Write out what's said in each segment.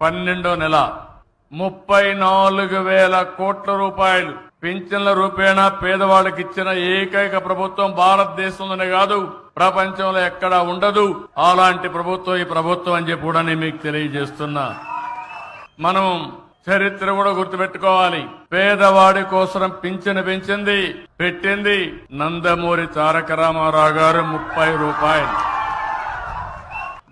12వ నెల 34,000 కోట్ల రూపాయలు పింఛన్ల రూపేణా పేదవాళ్ళకి ఇచ్చిన ఏకైక ప్రభుత్వం భారతదేశంలోనే కాదు ప్రపంచంలో ఎక్కడా ఉండదు. అలాంటి ప్రభుత్వం ఈ ప్రభుత్వం అని చెప్పి కూడా నేను మీకు తెలియజేస్తున్నా. మనం చరిత్ర కూడా గుర్తుపెట్టుకోవాలి. పేదవాడి కోసం పింఛను పెట్టింది నందమూరి తారక రామారావు గారు 30 రూపాయలు.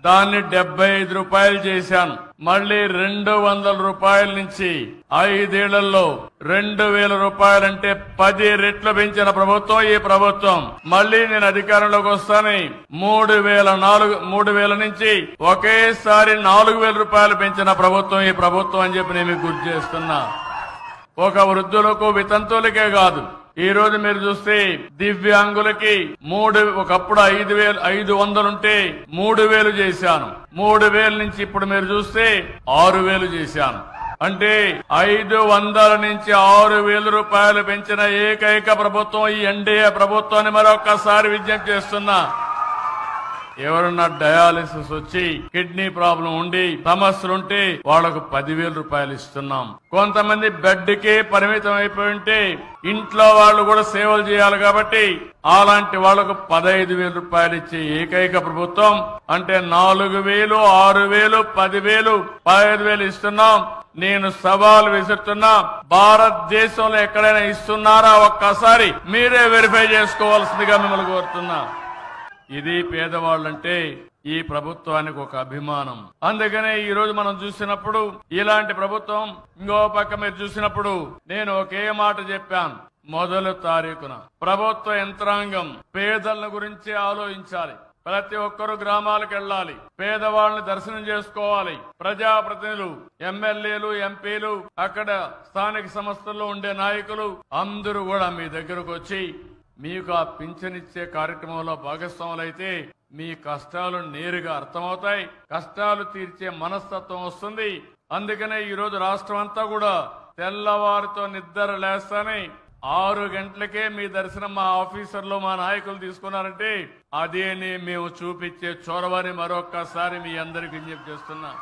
దాన్ని 75 రూపాయలు చేశాను. మళ్ళీ 200 రూపాయల నుంచి 5 ఏళ్లలో 2,000 రూపాయలంటే 10 రెట్లు పెంచిన ప్రభుత్వం ఈ ప్రభుత్వం. మళ్ళీ నేను అధికారంలోకి వస్తాను 3,000 నుంచి ఒకేసారి 4,000 రూపాయలు పెంచిన ప్రభుత్వం ఈ ప్రభుత్వం అని చెప్పి నేను మీకు గుర్తు చేస్తున్నా. ఒక వృద్ధులకు వితంతువులకే కాదు, ఈ రోజు మీరు చూస్తే దివ్యాంగులకి ఒకప్పుడు 5,500 ఉంటే 3,000 చేశాను. 3,000 నుంచి ఇప్పుడు మీరు చూస్తే 6,000 చేశాను. అంటే 500 నుంచి 6,000 రూపాయలు పెంచిన ఏకైక ప్రభుత్వం ఈ ఎన్డీఏ ప్రభుత్వాన్ని మరొకసారి విజ్ఞప్తి చేస్తున్నా. ఎవరన్నా డయాలిసిస్ వచ్చి కిడ్నీ ప్రాబ్లం ఉండి సమస్యలుంటే వాళ్లకు 10,000 రూపాయలు ఇస్తున్నాం. కొంతమంది బెడ్ కే పరిమితం అయిపోయి ఉంటే ఇంట్లో వాళ్ళు కూడా సేవలు చేయాలి కాబట్టి అలాంటి వాళ్లకు 15,000 రూపాయలు ఇచ్చే ఏకైక ప్రభుత్వం. అంటే 4,000, 6,000, 10,000, 15,000 ఇస్తున్నాం. నేను సవాల్ విసురుతున్నా, భారతదేశంలో ఎక్కడైనా ఇస్తున్నారా ఒక్కసారి మీరే వెరిఫై చేసుకోవాల్సిందిగా మిమ్మల్ని కోరుతున్నా. ఇది పేదవాళ్ళంటే ఈ ప్రభుత్వానికి ఒక అభిమానం. అందుకనే ఈ రోజు మనం చూసినప్పుడు ఇలాంటి ప్రభుత్వం, ఇంకో పక్క మీరు చూసినప్పుడు నేను ఒకే మాట చెప్పాను. మొదటి తారీఖున ప్రభుత్వ యంత్రాంగం పేదల గురించి ఆలోచించాలి. ప్రతి ఒక్కరూ గ్రామాలకు వెళ్ళాలి, పేదవాళ్ళని దర్శనం చేసుకోవాలి. ప్రజాప్రతినిధులు, ఎమ్మెల్యేలు, ఎంపీలు, అక్కడ స్థానిక సంస్థల్లో ఉండే నాయకులు అందరూ కూడా మీ దగ్గరకు వచ్చి మీకు ఆ పింఛనిచ్చే కార్యక్రమంలో భాగస్వాములైతే మీ కష్టాలు నేరుగా అర్థమవుతాయి, కష్టాలు తీర్చే మనస్తత్వం వస్తుంది. అందుకనే ఈ రోజు రాష్ట్రం అంతా కూడా తెల్లవారితో నిద్ర లేస్తానే 6 గంటలకే మీ దర్శనం మా ఆఫీసర్లు, మా నాయకులు తీసుకున్నారంటే అదే మేము చూపించే చొరవని మరొక్కసారి మీ అందరికీ విజ్ఞప్తి చేస్తున్నా.